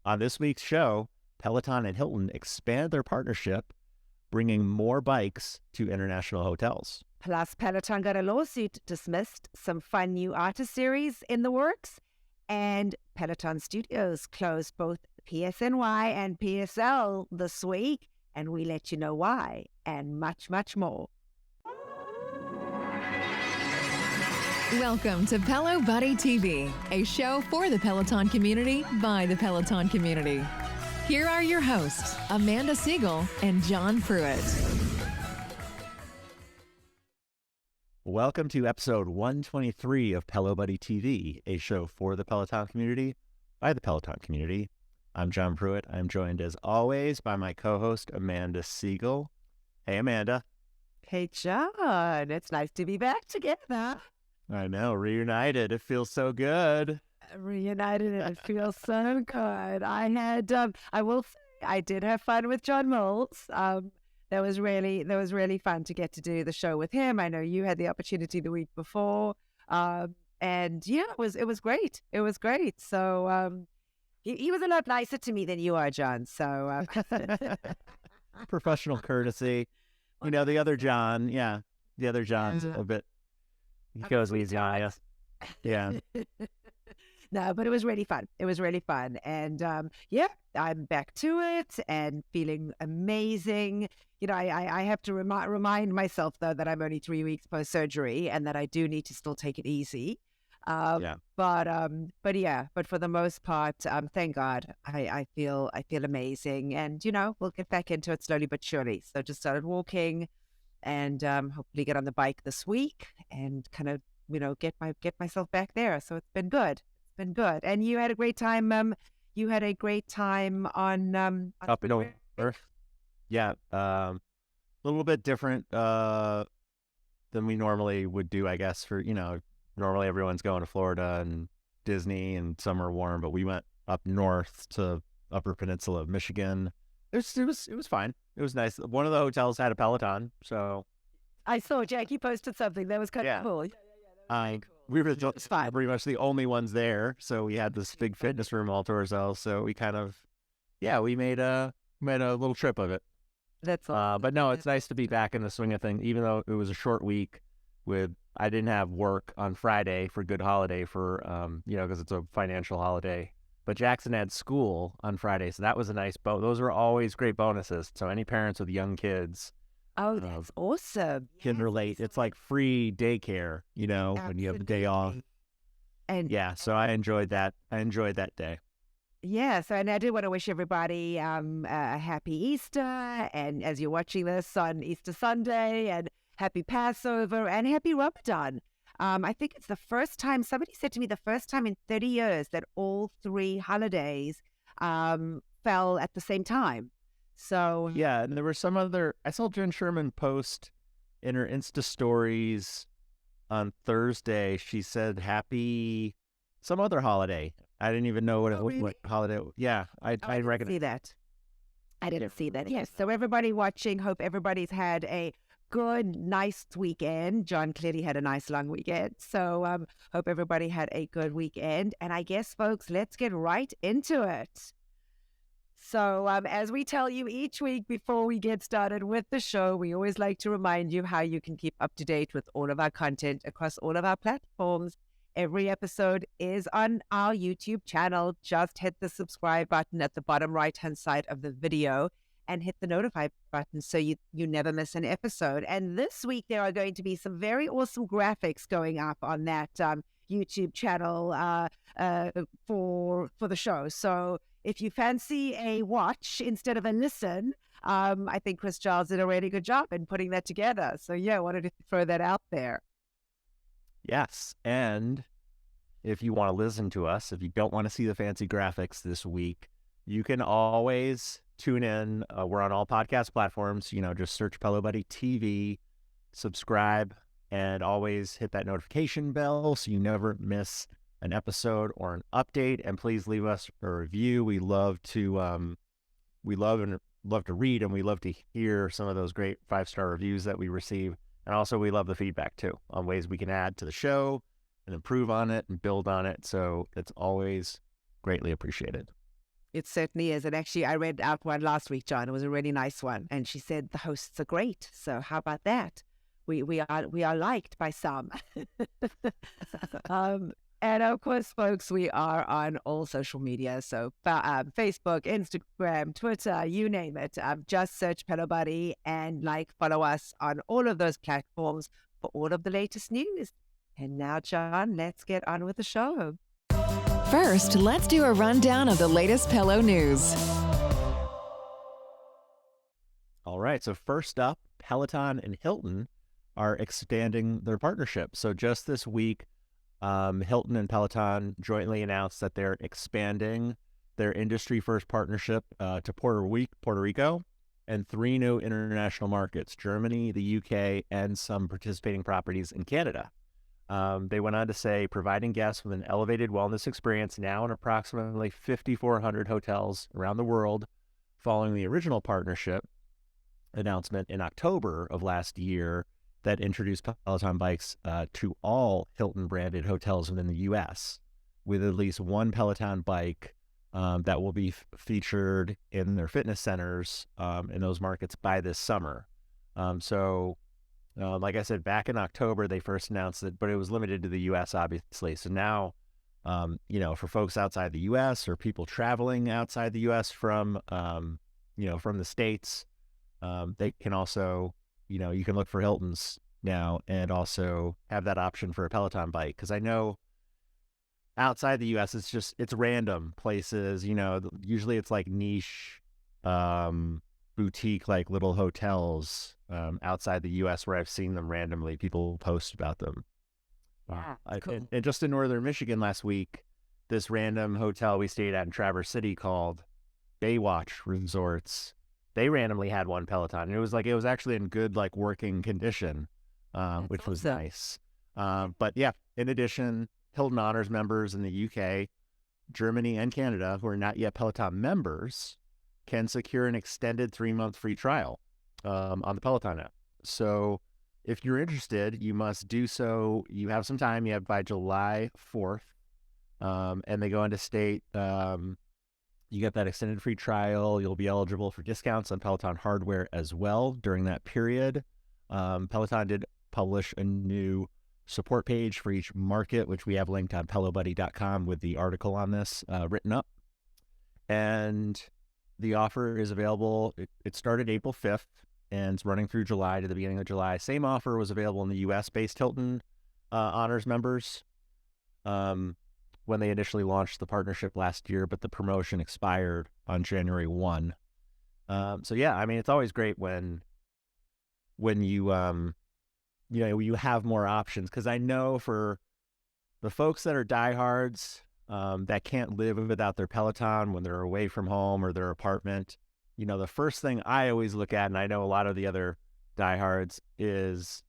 On this week's show, Peloton and Hilton expand their partnership, bringing more bikes to international hotels. Plus, Peloton got a lawsuit dismissed, some fun new artist series in the works, and Peloton Studios closed both PSNY and PSL this week, and we let you know why, and much, much more. Welcome to Pelo Buddy TV, a show for the Peloton community by the Peloton community. Here are your hosts, Amanda Siegel and Jon Pruitt. Welcome to episode 123 of Pelo Buddy TV, a show for the Peloton community by the Peloton community. I'm Jon Pruitt. I'm joined as always by my co-host, Amanda Siegel. Hey, Amanda. Hey, Jon. It's nice to be back together. I know, reunited. It feels so good. Reunited, and it feels so good. I will say, I did have fun with John Moles. That was really fun to get to do the show with him. I know you had the opportunity the week before, and yeah, it was great. It was great. So he was a lot nicer to me than you are, Jon. So professional courtesy. You know, the other Jon, the other Jon's a bit. He goes easy on us. Yeah. No, but it was really fun. It was really fun. And I'm back to it and feeling amazing. You know, I have to remind myself, though, that I'm only 3 weeks post-surgery and that I do need to still take it easy. But for the most part, thank God, I feel amazing. And, you know, we'll get back into it slowly but surely. So just started walking and hopefully get on the bike this week and kind of, you know, get myself back there. So it's been good. It's been good. And you had a great time. You had a great time on up in North. Yeah, a little bit different than we normally would do, I guess. For normally everyone's going to Florida and Disney and summer warm, but we went up north to Upper Peninsula of Michigan. It was fine. It was nice. One of the hotels had a Peloton, so I saw Jackie posted something that was kind of cool. Yeah. We were pretty much the only ones there, so we had this big fitness room all to ourselves. So we kind of, we made a little trip of it. That's awesome. But no, it's nice to be back in the swing of things, even though it was a short week. I didn't have work on Friday for Good Holiday because it's a financial holiday. But Jackson had school on Friday, so that was a nice those are always great bonuses. So any parents with young kids. Oh, that's awesome. Can relate. It's like free daycare, when you have the day off. And so I enjoyed that. I enjoyed that day. Yeah, so and I do want to wish everybody a happy Easter, and as you're watching this on Easter Sunday, and happy Passover, and happy Ramadan. I think it's the first time, somebody said to me, the first time in 30 years that all three holidays fell at the same time. So yeah, and there were some other. I saw Jen Sherman post in her Insta stories on Thursday. She said happy some other holiday. I didn't even know what holiday. Yeah, I didn't see that. I didn't see that. Yes. So everybody watching, hope everybody's had a good, nice weekend. Jon clearly had a nice long weekend. So hope everybody had a good weekend. And I guess, folks, let's get right into it. So as we tell you each week before we get started with the show, we always like to remind you how you can keep up to date with all of our content across all of our platforms. Every episode is on our YouTube channel. Just hit the subscribe button at the bottom right-hand side of the video and hit the notify button so you never miss an episode. And this week, there are going to be some very awesome graphics going up on that YouTube channel for the show. So if you fancy a watch instead of a listen, I think Chris Giles did a really good job in putting that together. So I wanted to throw that out there. Yes, and if you want to listen to us, if you don't want to see the fancy graphics this week, you can always tune in. We're on all podcast platforms. Just search Pelo Buddy TV, subscribe, and always hit that notification bell so you never miss an episode or an update. And please leave us a review. We love to read, and we love to hear some of those great 5-star reviews that we receive. And also, we love the feedback, too, on ways we can add to the show and improve on it and build on it. So it's always greatly appreciated. It certainly is. And actually, I read out one last week, John. It was a really nice one. And she said the hosts are great. So how about that? We are liked by some. And of course, folks, we are on all social media. So Facebook, Instagram, Twitter, you name it. Just search Pelo Buddy and follow us on all of those platforms for all of the latest news. And now, John, let's get on with the show. First, let's do a rundown of the latest Pelo news. All right. So first up, Peloton and Hilton are expanding their partnership. So just this week, Hilton and Peloton jointly announced that they're expanding their industry-first partnership to Puerto Rico, and 3 new international markets, Germany, the UK, and some participating properties in Canada. They went on to say, providing guests with an elevated wellness experience now in approximately 5,400 hotels around the world, following the original partnership announcement in October of last year that introduced Peloton bikes to all Hilton-branded hotels within the U.S., with at least one Peloton bike that will be featured in their fitness centers in those markets by this summer. Like I said, back in October, they first announced it, but it was limited to the U.S., obviously. So now, for folks outside the U.S. or people traveling outside the U.S. from the States, they can also, you can look for Hiltons now and also have that option for a Peloton bike. Because I know outside the U.S., it's random places, usually it's like niche, boutique, like little hotels outside the U.S. where I've seen them randomly. People post about them. Yeah, cool. And just in northern Michigan last week, this random hotel we stayed at in Traverse City called Baywatch Resorts, they randomly had one Peloton. And it was actually in good working condition, which was nice. But yeah, in addition, Hilton Honors members in the UK, Germany, and Canada who are not yet Peloton members can secure an extended 3-month free trial on the Peloton app. So if you're interested, you must do so. You have some time. You have by July 4th. And they go into state. You get that extended free trial. You'll be eligible for discounts on Peloton hardware as well during that period. Peloton did publish a new support page for each market, which we have linked on pelobuddy.com with the article on this written up. And the offer is available. It started April 5th and it's running through July to the beginning of July. Same offer was available in the U.S.-based Hilton Honors members when they initially launched the partnership last year, but the promotion expired on January 1. So yeah, I mean, it's always great when you you have more options, because I know for the folks that are diehards that can't live without their Peloton when they're away from home or their apartment, the first thing I always look at, and I know a lot of the other diehards, is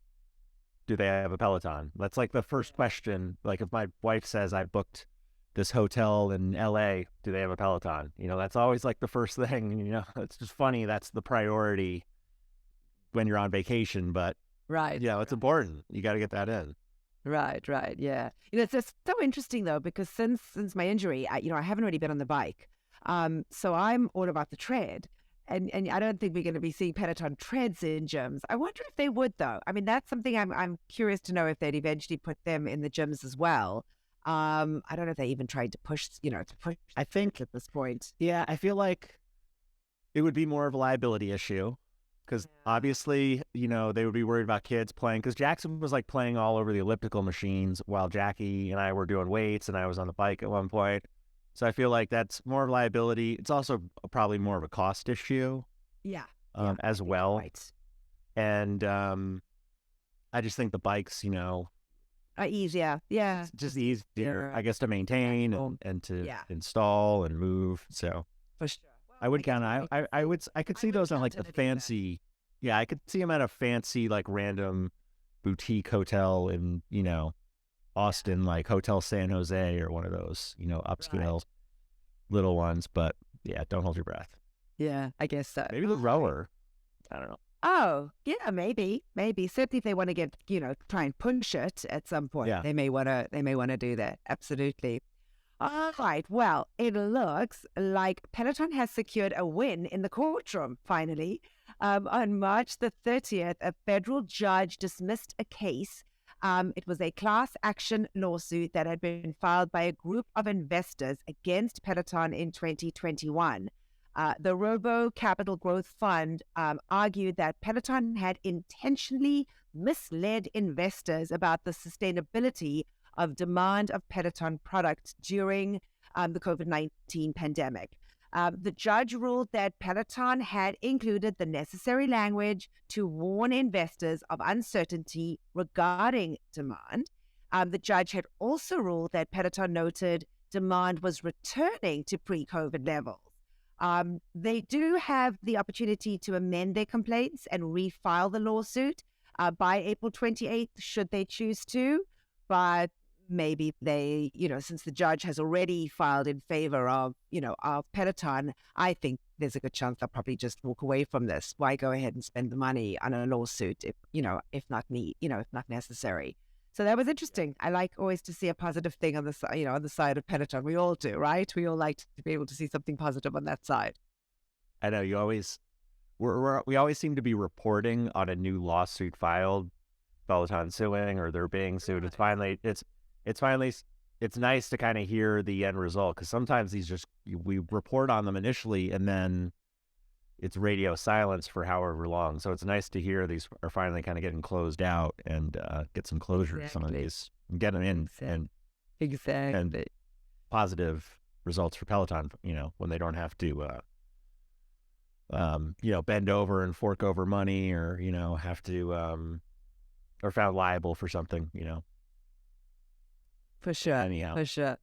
do they have a Peloton? That's the first question. If my wife says I booked this hotel in LA, do they have a Peloton? That's always the first thing. It's just funny. That's the priority when you're on vacation, but right. It's important. You got to get that in. Right. Yeah. It's just so interesting though, because since my injury, I haven't really been on the bike. So I'm all about the tread. And I don't think we're going to be seeing Peloton treads in gyms. I wonder if they would, though. I mean, that's something I'm curious to know if they'd eventually put them in the gyms as well. I don't know if they even tried to push, I think at this point. Yeah, I feel like it would be more of a liability issue because obviously, they would be worried about kids playing, because Jackson was playing all over the elliptical machines while Jackie and I were doing weights and I was on the bike at one point. So I feel like that's more of liability. It's also probably more of a cost issue. As well. Right. And I just think the bikes, are easier. Yeah. It's just easier, I guess, to maintain and to install and move. So for sure. Well, I would I could see those on the fancy. I could see them at a fancy random boutique hotel in, Austin, Hotel San Jose or one of those, upscale little ones. But yeah, don't hold your breath. Yeah, I guess so. Maybe the rower. I don't know. Oh, yeah, maybe. Certainly if they want to get, try and push it at some point, they may want to do that. Absolutely. All right. Well, it looks like Peloton has secured a win in the courtroom, finally. On March the 30th, a federal judge dismissed a case. It was a class action lawsuit that had been filed by a group of investors against Peloton in 2021. The Robo Capital Growth Fund argued that Peloton had intentionally misled investors about the sustainability of demand of Peloton products during the COVID-19 pandemic. The judge ruled that Peloton had included the necessary language to warn investors of uncertainty regarding demand. The judge had also ruled that Peloton noted demand was returning to pre-COVID levels. They do have the opportunity to amend their complaints and refile the lawsuit by April 28th, should they choose to. But maybe they, since the judge has already filed in favor of, of Peloton, I think there's a good chance they'll probably just walk away from this. Why go ahead and spend the money on a lawsuit if not necessary? So that was interesting. I like always to see a positive thing on the side, on the side of Peloton. We all do, right? We all like to be able to see something positive on that side. I know you always, we always seem to be reporting on a new lawsuit filed, Peloton suing or they're being sued. It's nice to kind of hear the end result, because sometimes we report on them initially and then it's radio silence for however long. So it's nice to hear these are finally kind of getting closed out and get some closure to some of these and get them in and positive results for Peloton, when they don't have to, bend over and fork over money or, have to, or found liable for something, For sure. Anyhow. For sure.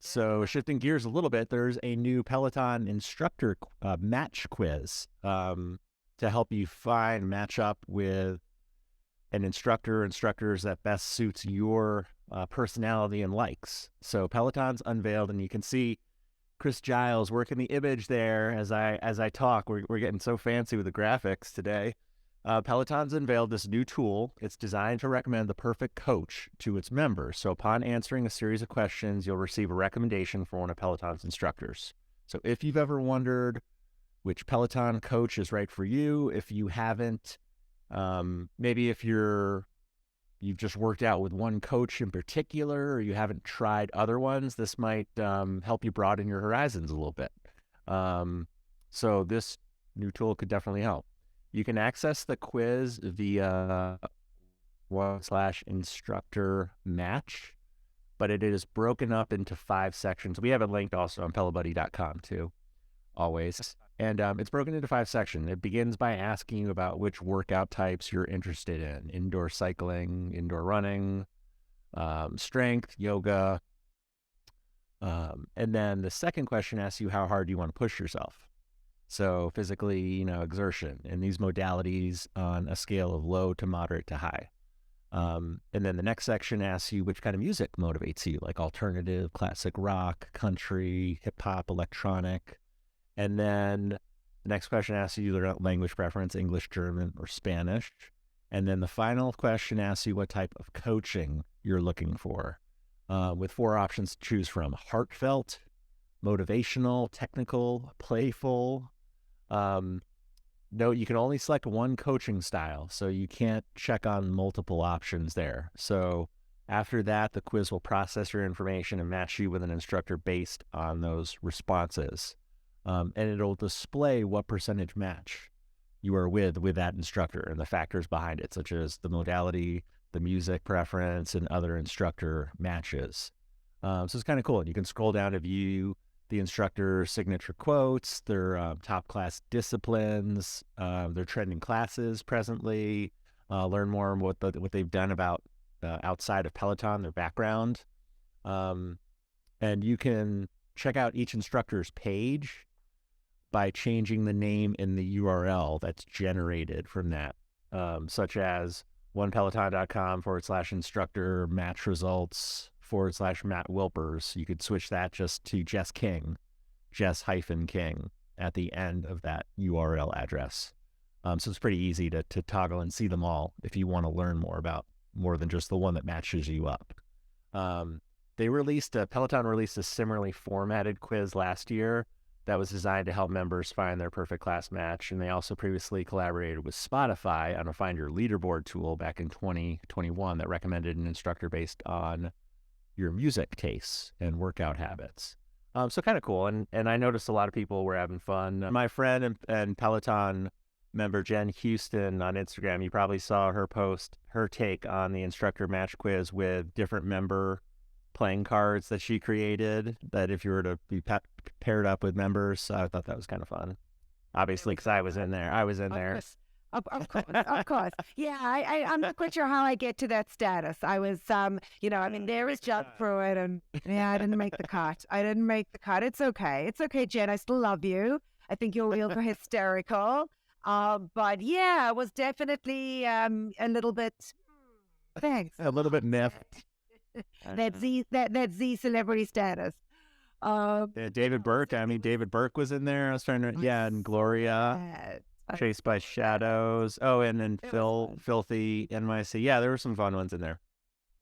So shifting gears a little bit, there's a new Peloton instructor match quiz to help you match up with an instructors that best suits your personality and likes. So Peloton's unveiled, and you can see Chris Giles working the image there as I talk. We're getting so fancy with the graphics today. Peloton's unveiled this new tool. It's designed to recommend the perfect coach to its members. So upon answering a series of questions, you'll receive a recommendation from one of Peloton's instructors. So if you've ever wondered which Peloton coach is right for you, if you haven't, maybe if you've just worked out with one coach in particular, or you haven't tried other ones, this might help you broaden your horizons a little bit. So this new tool could definitely help. You can access the quiz via /instructor match, but it is broken up into 5 sections. We have it linked also on pelobuddy.com too, always. And it's broken into 5 sections. It begins by asking you about which workout types you're interested in: indoor cycling, indoor running, strength, yoga. And then the second question asks you how hard you want to push yourself. So physically, exertion in these modalities on a scale of low to moderate to high. And then the next section asks you which kind of music motivates you, like alternative, classic rock, country, hip hop, electronic. And then the next question asks you your language preference, English, German, or Spanish. And then the final question asks you what type of coaching you're looking for, with 4 options to choose from: heartfelt, motivational, technical, playful. No, you can only select one coaching style, so you can't check on multiple options there. So after that, the quiz will process your information and match you with an instructor based on those responses. And it'll display what percentage match you are with that instructor and the factors behind it, such as the modality, the music preference, and other instructor matches. So it's kind of cool. And you can scroll down to view the instructor's signature quotes, their top class disciplines, their trending classes presently, learn more on what they've done about outside of Peloton, their background. And you can check out each instructor's page by changing the name in the URL that's generated from that, such as onepeloton.com/instructor match results /Matt Wilpers. You could switch that just to Jess King at the end of that URL address. So it's pretty easy to toggle and see them all if you want to learn more than just the one that matches you up. Peloton released a similarly formatted quiz last year that was designed to help members find their perfect class match. And they also previously collaborated with Spotify on a Find Your Leaderboard tool back in 2021 that recommended an instructor based on your music tastes and workout habits. So kind of cool. And I noticed a lot of people were having fun. My friend and Peloton member Jen Houston on Instagram, you probably saw her post her take on the instructor match quiz with different member playing cards that she created, that if you were to be paired up with members. I thought that was kind of fun. Obviously, because I was in there. Of course. Yeah, I'm not quite sure how I get to that status. I was, there is jump through it, and I didn't make the cut. It's okay. It's okay, Jen. I still love you. I think you're real hysterical. But yeah, I was definitely a little bit. Thanks. A little bit miffed. that Z celebrity status. David Burke. David Burke was in there. I was trying to. Yeah, and Gloria. Chased by Shadows. Oh, and then Filthy NYC. Yeah, there were some fun ones in there.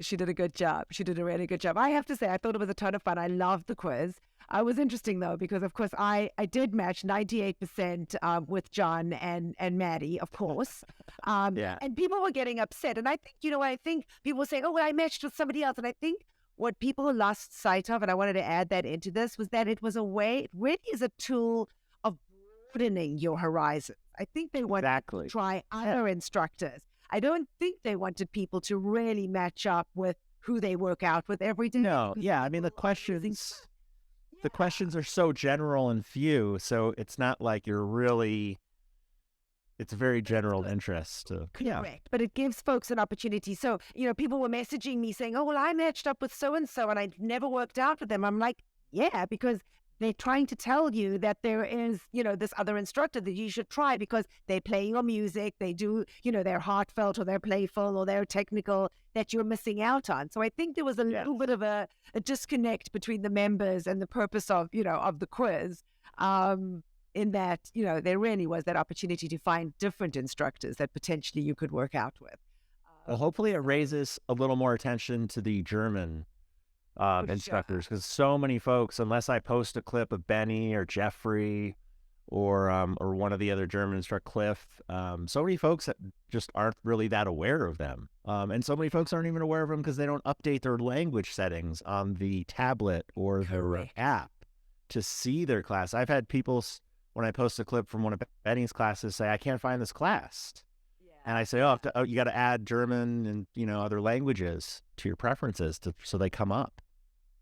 She did a good job. She did a really good job. I have to say, I thought it was a ton of fun. I loved the quiz. It was interesting, though, because, of course, I did match 98% with John and Maddie, of course. Yeah. And people were getting upset. And I think people were saying, oh, well, I matched with somebody else. And I think what people lost sight of, and I wanted to add that into this, was that it really is a tool of broadening your horizon. I think they wanted to try other instructors. I don't think they wanted people to really match up with who they work out with every day. No, yeah. The questions are so general and few, so it's not like it's a very general interest. Correct. But it gives folks an opportunity. So, people were messaging me saying, oh, well, I matched up with so-and-so and I never worked out with them. I'm like, yeah, because they're trying to tell you that there is, this other instructor that you should try because they play your music, they do, they're heartfelt or they're playful or they're technical that you're missing out on. So I think there was a little bit of a disconnect between the members and the purpose of, of the quiz, in that, there really was that opportunity to find different instructors that potentially you could work out with. Well, hopefully it raises a little more attention to the German instructors, because so many folks, unless I post a clip of Benny or Jeffrey or one of the other German instructors, Cliff, so many folks that just aren't really that aware of them, and so many folks aren't even aware of them because they don't update their language settings on the tablet or their app to see their class. I've had people, when I post a clip from one of Benny's classes, say, I can't find this class. And I say, oh, you got to add German and other languages to your preferences so they come up.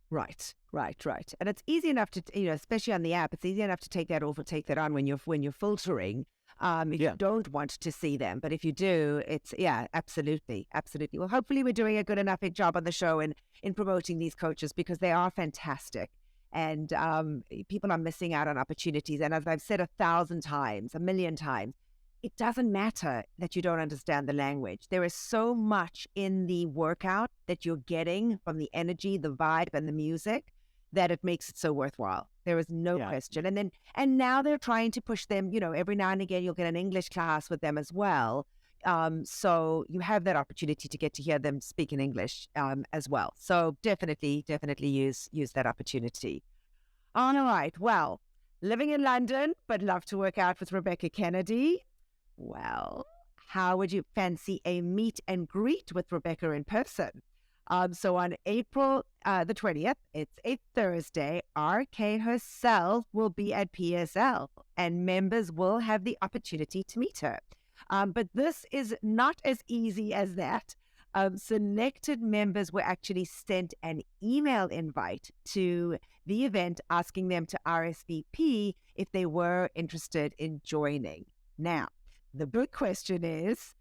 Right. And it's easy enough to, especially on the app, it's easy enough to take that off or take that on when you're filtering, if you don't want to see them. But if you do, it's, absolutely. Well, hopefully we're doing a good enough job on the show in promoting these coaches because they are fantastic. And people are missing out on opportunities. And as I've said 1,000 times, 1,000,000 times, it doesn't matter that you don't understand the language. There is so much in the workout that you're getting from the energy, the vibe, and the music that it makes it so worthwhile. There is no question. And now they're trying to push them, every now and again, you'll get an English class with them as well. So you have that opportunity to get to hear them speak in English as well. So definitely use that opportunity. All right. Well, living in London, but love to work out with Rebecca Kennedy. Well, how would you fancy a meet and greet with Rebecca in person? So on April the 20th, it's a Thursday, RK herself will be at PSL and members will have the opportunity to meet her. But this is not as easy as that. Selected members were actually sent an email invite to the event asking them to RSVP if they were interested in joining. Now, the big question is,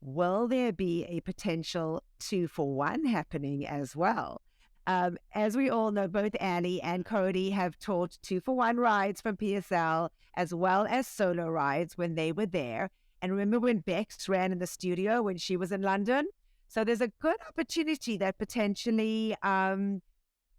will there be a potential 2-for-1 happening as well? As we all know, both Ali and Cody have taught 2-for-1 rides from PSL as well as solo rides when they were there. And remember when Bex ran in the studio when she was in London? So there's a good opportunity that potentially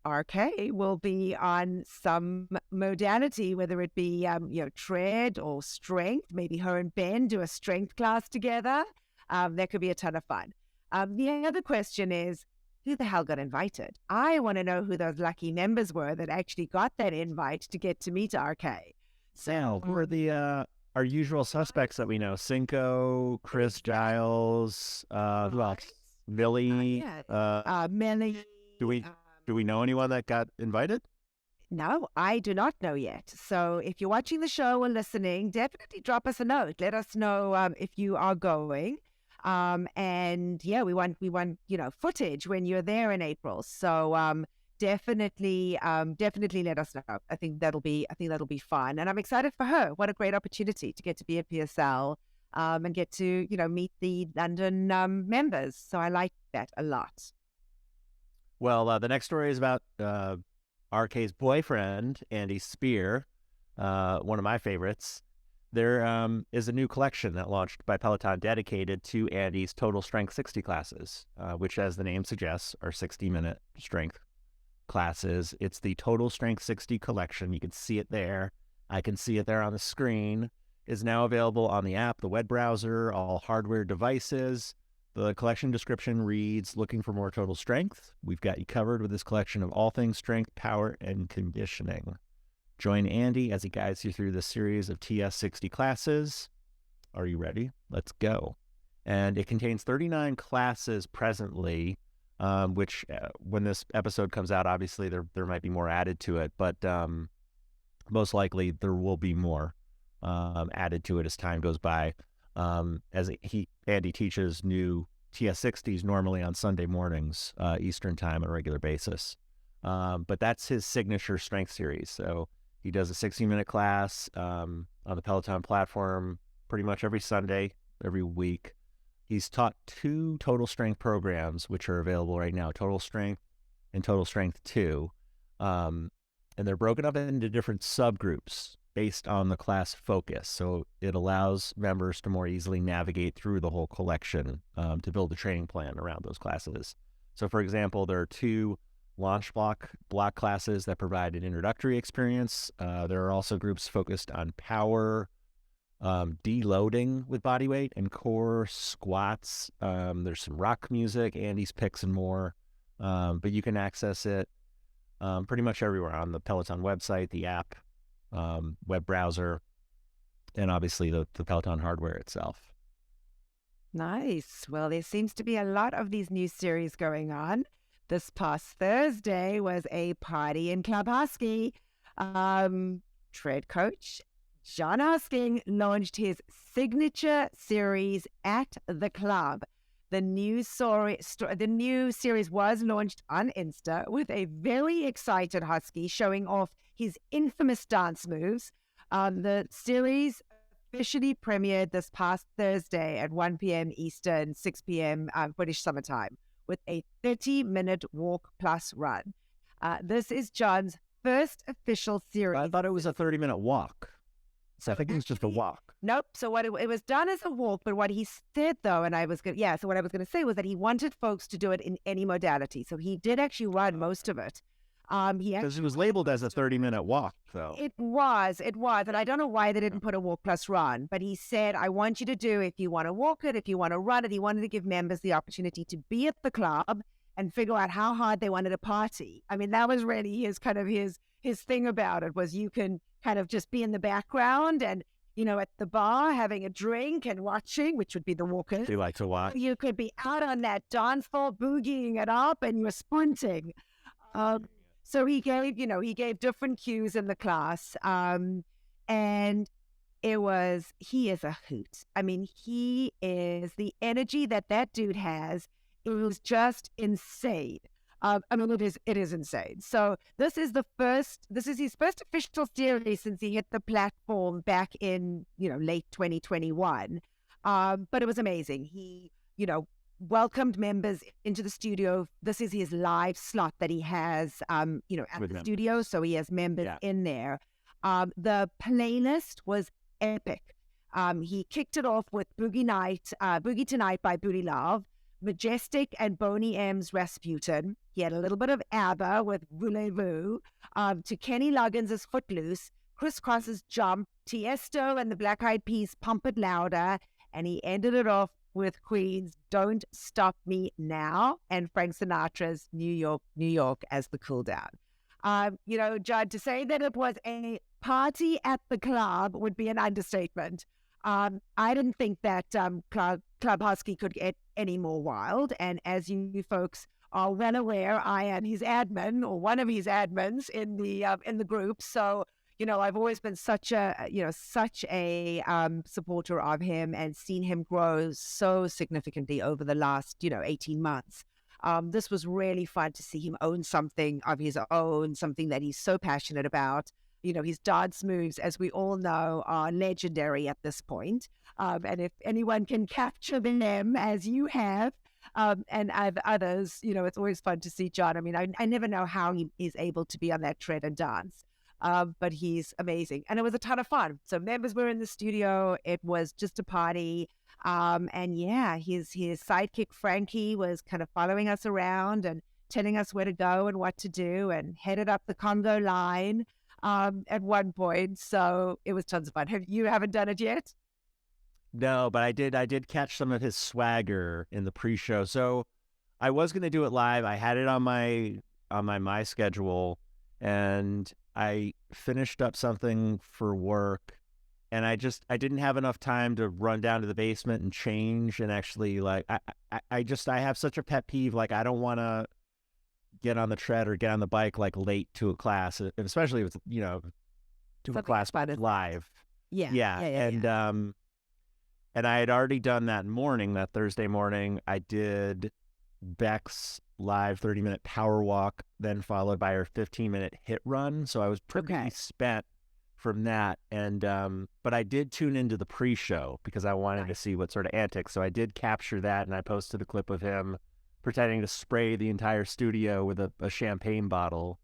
RK will be on some modality, whether it be, tread or strength. Maybe her and Ben do a strength class together. That could be a ton of fun. The other question is, who the hell got invited? I want to know who those lucky members were that actually got that invite to get to meet RK. So who are the our usual suspects that we know? Cinco, Chris Giles, who else? Millie. Millie. Do we know anyone that got invited? No, I do not know yet. So if you're watching the show or listening, definitely drop us a note. Let us know if you are going. And yeah, we want footage when you're there in April. So definitely let us know. I think that'll be fun, and I'm excited for her. What a great opportunity to get to be at PSL and get to meet the London members. So I like that a lot. Well, the next story is about RK's boyfriend, Andy Spear, one of my favorites. There is a new collection that launched by Peloton dedicated to Andy's Total Strength 60 classes, which, as the name suggests, are 60-minute strength classes. It's the Total Strength 60 collection. You can see it there. I can see it there on the screen. Is now available on the app, the web browser, all hardware devices. The collection description reads, looking for more total strength? We've got you covered with this collection of all things strength, power, and conditioning. Join Andy as he guides you through this series of TS60 classes. Are you ready? Let's go. And it contains 39 classes presently, which when this episode comes out, obviously there might be more added to it, but most likely there will be more added to it as time goes by. Andy teaches new TS60s normally on Sunday mornings, Eastern time on a regular basis. But that's his signature strength series. So he does a 60-minute class on the Peloton platform pretty much every Sunday, every week. He's taught 2 total strength programs, which are available right now, Total Strength and Total Strength 2. And they're broken up into different subgroups based on the class focus. So it allows members to more easily navigate through the whole collection to build a training plan around those classes. So for example, there are 2 launch block classes that provide an introductory experience. There are also groups focused on power, deloading with body weight, and core squats. There's some rock music, Andy's picks, and more. But you can access it pretty much everywhere on the Peloton website, the app, web browser, and obviously the Peloton hardware itself. Nice. Well, there seems to be a lot of these new series going on. This past Thursday was a party in Club Hosking. Tread coach Jon Hosking launched his signature series at the club. The new series was launched on Insta with a very excited Husky showing off his infamous dance moves. The series officially premiered this past Thursday at 1 p.m. Eastern, 6 p.m. British summertime, with a 30-minute walk plus run. This is Jon's first official series. I thought it was a 30-minute walk. So I think it was just a walk. Nope. So what it was done as a walk, but what he said though, what I was going to say was that he wanted folks to do it in any modality. So he did actually run most of it. Because it was labeled as a 30-minute walk, though. It was. And I don't know why they didn't put a walk plus run, but he said, I want you to do, if you want to walk it, if you want to run it. He wanted to give members the opportunity to be at the club and figure out how hard they wanted to party. I mean, that was really his thing about it, was you can kind of just be in the background and, at the bar having a drink and watching, which would be the walkers. Do you like to watch? You could be out on that dance floor boogieing it up and you're sprinting. So he gave different cues in the class. And he is a hoot. I mean, he is the energy that dude has. It was just insane. It is insane. So this is his first official series since he hit the platform back in, late 2021. But it was amazing. He, welcomed members into the studio. This is his live slot that he has, at the studio. So he has members in there. The playlist was epic. He kicked it off with Boogie Tonight by Booty Love, Majestic and Boney M's Rasputin. He had a little bit of ABBA with Voulez-Vous, to Kenny Loggins' Footloose, Criss Cross's Jump, Tiesto and the Black Eyed Peas' Pump It Louder, and he ended it off with Queen's Don't Stop Me Now and Frank Sinatra's New York, New York as the cool down. Judd, to say that it was a party at the club would be an understatement. I didn't think that Club Hosking could get any more wild. And as you folks are well aware, I am his admin or one of his admins in the group. So, I've always been such a supporter of him and seen him grow so significantly over the last, 18 months. This was really fun to see him own something of his own, something that he's so passionate about. His dance moves, as we all know, are legendary at this point. And if anyone can capture them as you have, and others, it's always fun to see Jon. I mean, I never know how he is able to be on that tread and dance. But he's amazing. And it was a ton of fun. So members were in the studio. It was just a party. And yeah, his sidekick, Frankie, was kind of following us around and telling us where to go and what to do, and headed up the Congo line at one point. So it was tons of fun. You haven't done it yet? No, but I did catch some of his swagger in the pre-show. So I was going to do it live. I had it on my schedule, and I finished up something for work, and I didn't have enough time to run down to the basement and change. And actually, like, I have such a pet peeve. Like, I don't want to get on the tread or get on the bike like late to a class, especially if it's, to a class live. Yeah. And I had already done that Thursday morning. I did Beck's live 30-minute power walk, then followed by her 15-minute hit run. So I was pretty spent from that. And but I did tune into the pre-show because I wanted to see what sort of antics. So I did capture that, and I posted a clip of him pretending to spray the entire studio with a champagne bottle.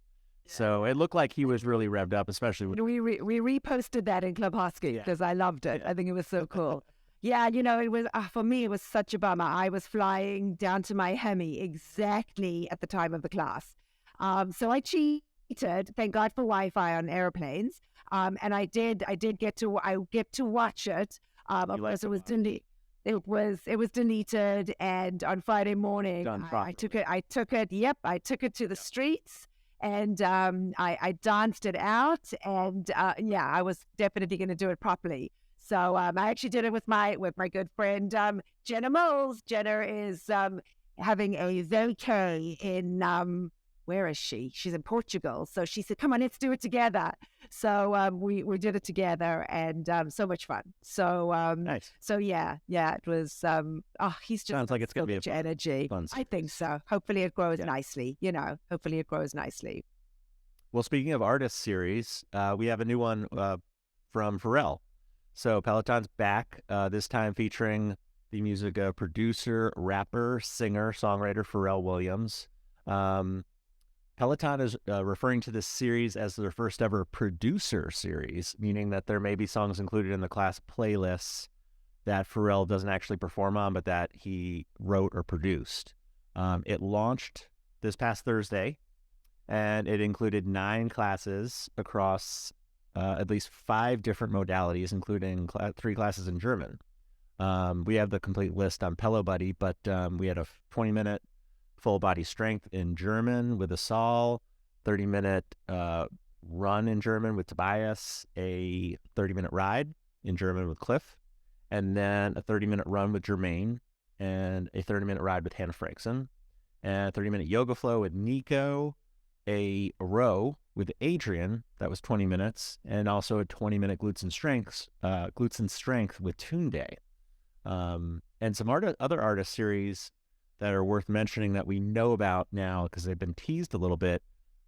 Yeah. So it looked like he was really revved up, especially with... We reposted that in Club Hosking because I loved it. I think it was so cool. Yeah, it was, for me, it was such a bummer. I was flying down to Miami exactly at the time of the class. So I cheated, thank God for Wi-Fi on airplanes. And I did get to watch it. Of course, it was deleted. And on Friday morning, I took it to the streets. And I danced it out. And I was definitely going to do it properly. So I actually did it with my good friend Jenna Moles. Jenna is having a vacay in where is she? She's in Portugal. So she said, "Come on, let's do it together." So we did it together, and so much fun. So nice. So yeah, it was. He's just sounds like it's gonna be a energy. Fun. I think so. Hopefully it grows nicely. Hopefully it grows nicely. Well, speaking of artist series, we have a new one from Pharrell. So Peloton's back, this time featuring the music producer, rapper, singer, songwriter Pharrell Williams. Peloton is referring to this series as their first ever producer series, meaning that there may be songs included in the class playlists that Pharrell doesn't actually perform on, but that he wrote or produced. It launched this past Thursday, and it included 9 classes across at least 5 different modalities, including 3 classes in German. We have the complete list on Pelo Buddy, but we had a 20-minute full body strength in German with Asal, 30-minute run in German with Tobias, a 30-minute ride in German with Cliff, and then a 30-minute run with Jermaine, and a 30-minute ride with Hannah Frankson, and a 30-minute yoga flow with Nico, a row with Adrian, that was 20 minutes, and also a 20-minute glutes and strength with Tunde. And some other artist series that are worth mentioning that we know about now because they've been teased a little bit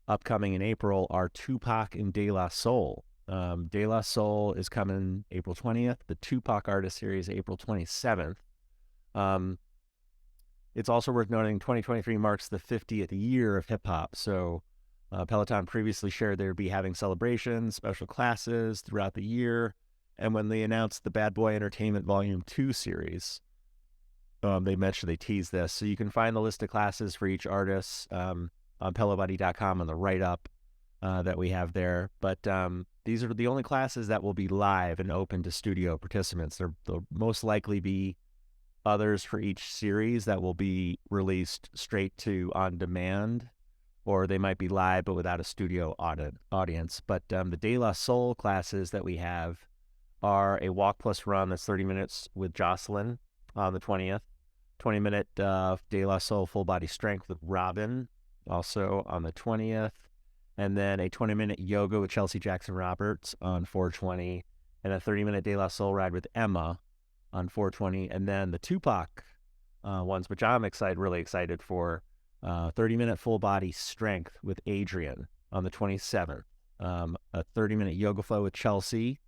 upcoming in April are Tupac and De La Soul. De La Soul is coming April 20th. The Tupac artist series April 27th. It's also worth noting 2023 marks the 50th year of hip-hop. So Peloton previously shared they would be having celebrations, special classes throughout the year. And when they announced the Bad Boy Entertainment Volume 2 series, they teased this. So you can find the list of classes for each artist on pelobuddy.com on the write-up that we have there. But these are the only classes that will be live and open to studio participants. They'll most likely be others for each series that will be released straight to on demand, or they might be live but without a studio audience. But the De La Soul classes that we have are a walk plus run that's 30 minutes with Jocelyn on the 20th, 20-minute De La Soul full body strength with Robin also on the 20th, and then a 20-minute yoga with Chelsea Jackson Roberts on 4/20, and a 30-minute De La Soul ride with Emma on 4/20, and then the Tupac ones, which I'm really excited for, 30-minute full body strength with Adrian on the 27th, a 30-minute yoga flow with Chelsea.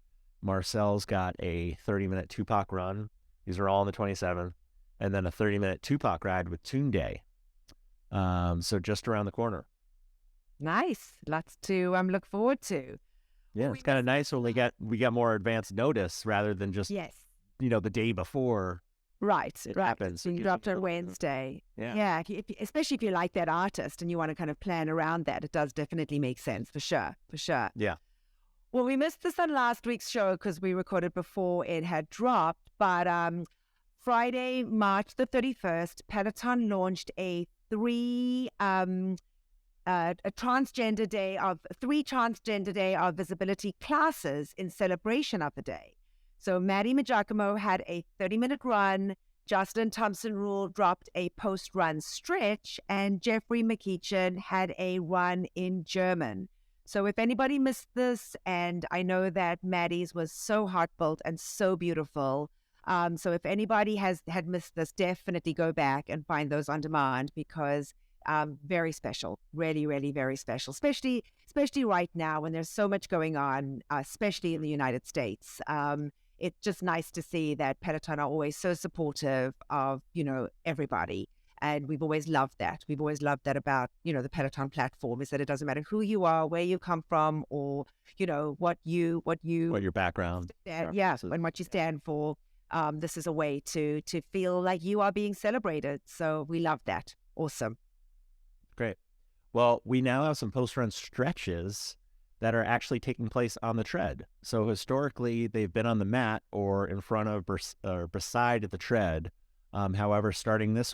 Marcel's got a 30-minute Tupac run. These are all on the 27th, and then a 30-minute Tupac ride with Tunde. So just around the corner. Nice. Lots to look forward to. Yeah, it's kind of nice when we get more advanced notice rather than just the day before. Right. Happens. Being dropped on Wednesday. Yeah. Especially if you like that artist and you want to kind of plan around that, it does definitely make sense for sure. Yeah. Well, we missed this on last week's show because we recorded before it had dropped. But Friday, March the 31st, Peloton launched a three Transgender Day of Visibility classes in celebration of the day. So Maddie Majacomo had a 30-minute run, Jocelyn Thompson-Rule dropped a post-run stretch, and Jeffrey McEachin had a run in German. So if anybody missed this, and I know that Maddie's was so heartfelt and so beautiful, so if anybody had missed this, definitely go back and find those on demand because very special, really, really very special, especially right now when there's so much going on, especially in the United States. It's just nice to see that Peloton are always so supportive of, everybody. And we've always loved that. We've always loved that about, the Peloton platform is that it doesn't matter who you are, where you come from, or, what your background. And what you stand for. This is a way to feel like you are being celebrated. So we love that. Awesome. Great. Well, we now have some post-run stretches that are actually taking place on the tread. So historically, they've been on the mat or in front of or beside the tread. However, starting this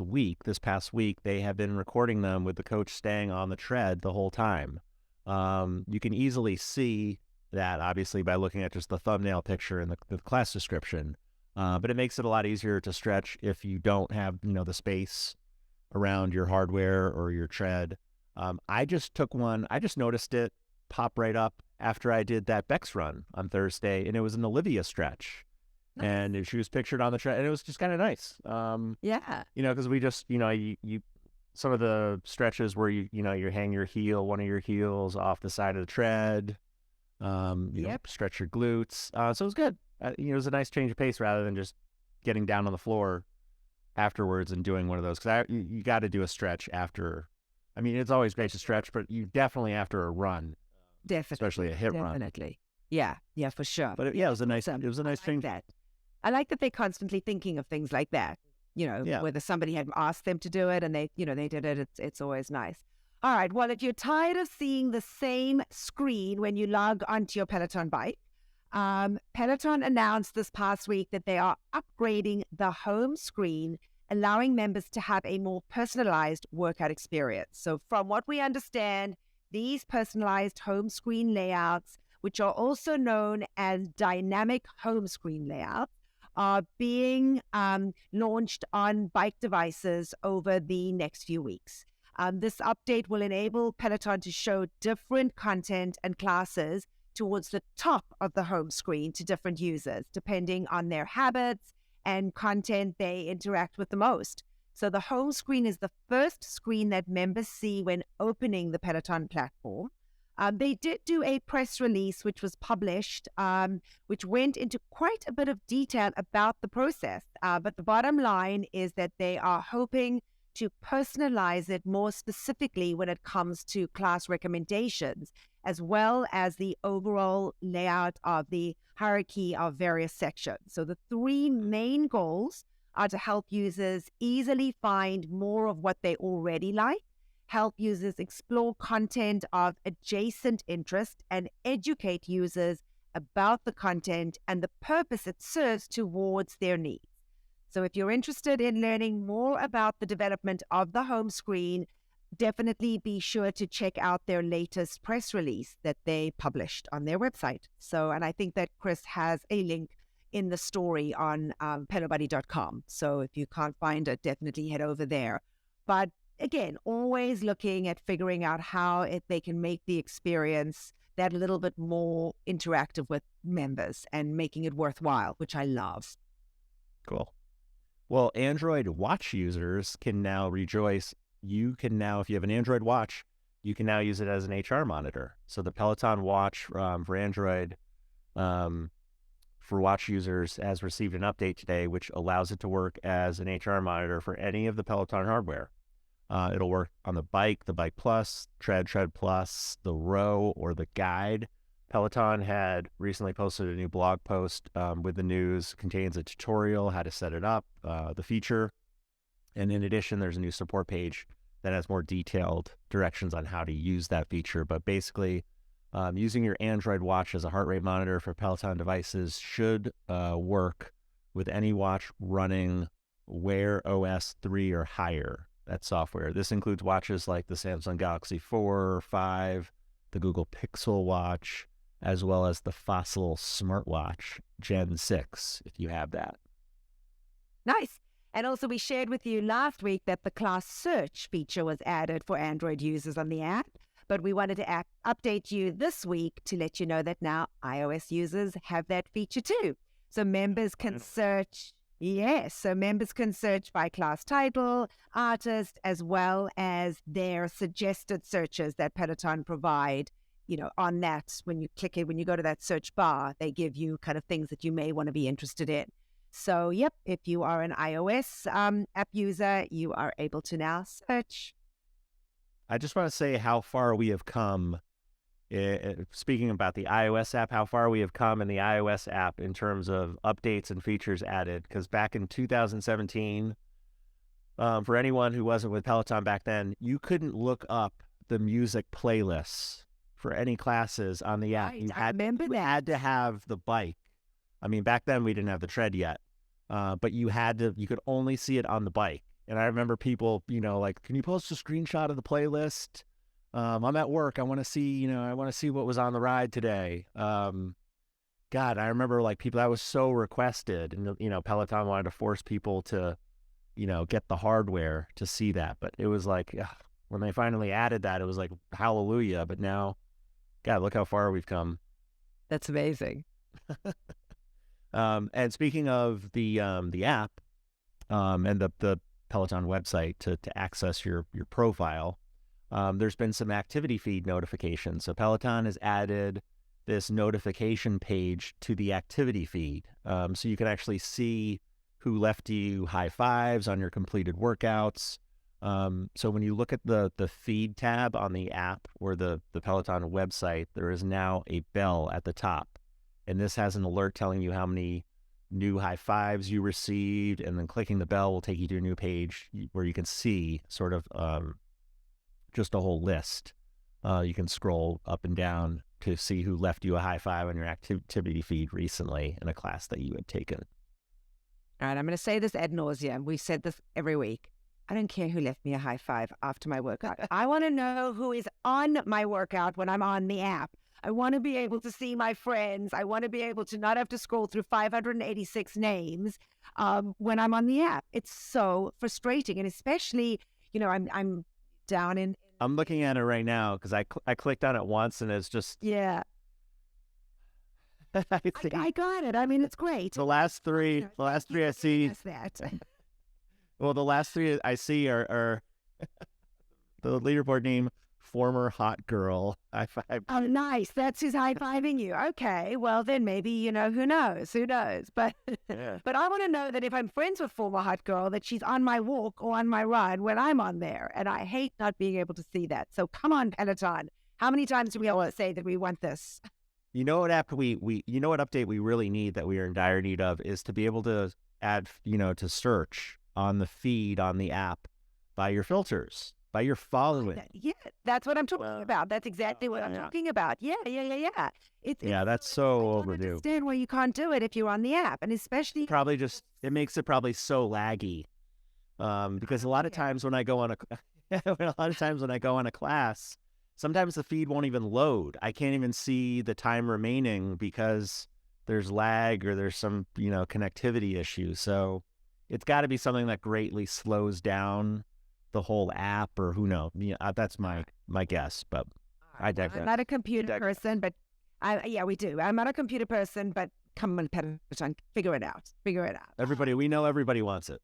past week, they have been recording them with the coach staying on the tread the whole time. You can easily see that, obviously, by looking at just the thumbnail picture and the class description. But it makes it a lot easier to stretch if you don't have, the space around your hardware or your tread. I just noticed it pop right up after I did that Bex run on Thursday, and it was an Olivia stretch. Nice. And she was pictured on the tread, and it was just kind of nice. Because we just, you some of the stretches where you hang one of your heels off the side of the tread, stretch your glutes. So it was good. It was a nice change of pace rather than just getting down on the floor afterwards and doing one of those, because you got to do a stretch after. I mean, it's always great to stretch, but you definitely after a run, especially a hit run. Definitely, yeah, for sure. But it was a nice change. I like that they're constantly thinking of things like that. Whether somebody had asked them to do it and they did it. It's always nice. All right. Well, if you're tired of seeing the same screen when you log onto your Peloton bike, Peloton announced this past week that they are upgrading the home screen, allowing members to have a more personalized workout experience. So from what we understand, these personalized home screen layouts, which are also known as dynamic home screen layouts, are being launched on bike devices over the next few weeks. This update will enable Peloton to show different content and classes towards the top of the home screen to different users, depending on their habits and content they interact with the most. So the home screen is the first screen that members see when opening the Peloton platform. They did do a press release, which was published, which went into quite a bit of detail about the process. But the bottom line is that they are hoping to personalize it more specifically when it comes to class recommendations, as well as the overall layout of the hierarchy of various sections. So the three main goals are to help users easily find more of what they already like, help users explore content of adjacent interest, and educate users about the content and the purpose it serves towards their needs. So if you're interested in learning more about the development of the home screen, definitely be sure to check out their latest press release that they published on their website. So, and I think that Chris has a link in the story on pelobuddy.com. So if you can't find it, definitely head over there. But again, always looking at figuring out how they can make the experience that little bit more interactive with members and making it worthwhile, which I love. Cool. Well, Android Watch users can now rejoice. You can now, if you have an Android Watch, you can now use it as an HR monitor. So the Peloton Watch for Android for watch users has received an update today, which allows it to work as an HR monitor for any of the Peloton hardware. It'll work on the Bike Plus, Tread Plus, the Row, or the Guide. Peloton had recently posted a new blog post with the news, contains a tutorial, how to set it up, the feature. And in addition, there's a new support page that has more detailed directions on how to use that feature. But basically, using your Android watch as a heart rate monitor for Peloton devices should work with any watch running Wear OS 3 or higher. That software. This includes watches like the Samsung Galaxy 4 or 5, the Google Pixel Watch, as well as the Fossil smartwatch Gen 6, if you have that. Nice. And also we shared with you last week that the class search feature was added for Android users on the app, but we wanted to update you this week to let you know that now iOS users have that feature too. So members can search. Yes, so members can search by class title, artist, as well as their suggested searches that Peloton provide. You know, on that, when you click it, when you go to that search bar, they give you kind of things that you may want to be interested in. So, yep, if you are an iOS app user, you are able to now search. I just want to say how far we have come. Speaking about the iOS app, how far we have come in the iOS app in terms of updates and features added. Because back in 2017, for anyone who wasn't with Peloton back then, you couldn't look up the music playlists for any classes on the app. Right, I remember that. You had to have the Bike. I mean, back then we didn't have the Tread yet, but you could only see it on the Bike. And I remember people, like, can you post a screenshot of the playlist? I'm at work. I want to see, what was on the ride today. God, I remember like people that was so requested, and Peloton wanted to force people to, get the hardware to see that. But it was like when they finally added that, it was like hallelujah. But now, God, look how far we've come. That's amazing. And speaking of the app and the Peloton website to access your profile. There's been some activity feed notifications. So Peloton has added this notification page to the activity feed. So you can actually see who left you high fives on your completed workouts. So when you look at the feed tab on the app or the Peloton website, there is now a bell at the top. And this has an alert telling you how many new high fives you received. And then clicking the bell will take you to a new page where you can see sort of just a whole list. You can scroll up and down to see who left you a high five on your activity feed recently in a class that you had taken. All right, I'm going to say this ad nauseum. We've said this every week. I don't care who left me a high five after my workout. I want to know who is on my workout when I'm on the app. I want to be able to see my friends. I want to be able to not have to scroll through 586 names when I'm on the app. It's so frustrating. And especially, I'm down in... I'm looking at it right now because I clicked on it once and it's just... Yeah. I got it. I mean, it's great. The last three I see... That. Well, the last three I see are the leaderboard name, former hot girl. High five. Oh, nice. That's who's high-fiving you. Okay. Well, then maybe, who knows? Who knows? But Yeah. But I want to know that if I'm friends with former hot girl, that she's on my walk or on my run when I'm on there. And I hate not being able to see that. So come on, Peloton. How many times do we all say that we want this? You know what update we really need that we are in dire need of is to be able to add, to search on the feed on the app by your filters. by your following. Yeah, that's what I'm talking about. That's exactly what I'm talking about. Yeah. That's so I don't overdue. understand why you can't do it if you're on the app, and especially Probably just it makes it probably so laggy. Because a lot of times when I go on a class, sometimes the feed won't even load. I can't even see the time remaining because there's lag or there's some, connectivity issue. So it's got to be something that greatly slows down the whole app, or who knows. That's my guess, but I digress. I'm not a computer person, but we do. I'm not a computer person, but come on, Peloton, figure it out. We know everybody wants it.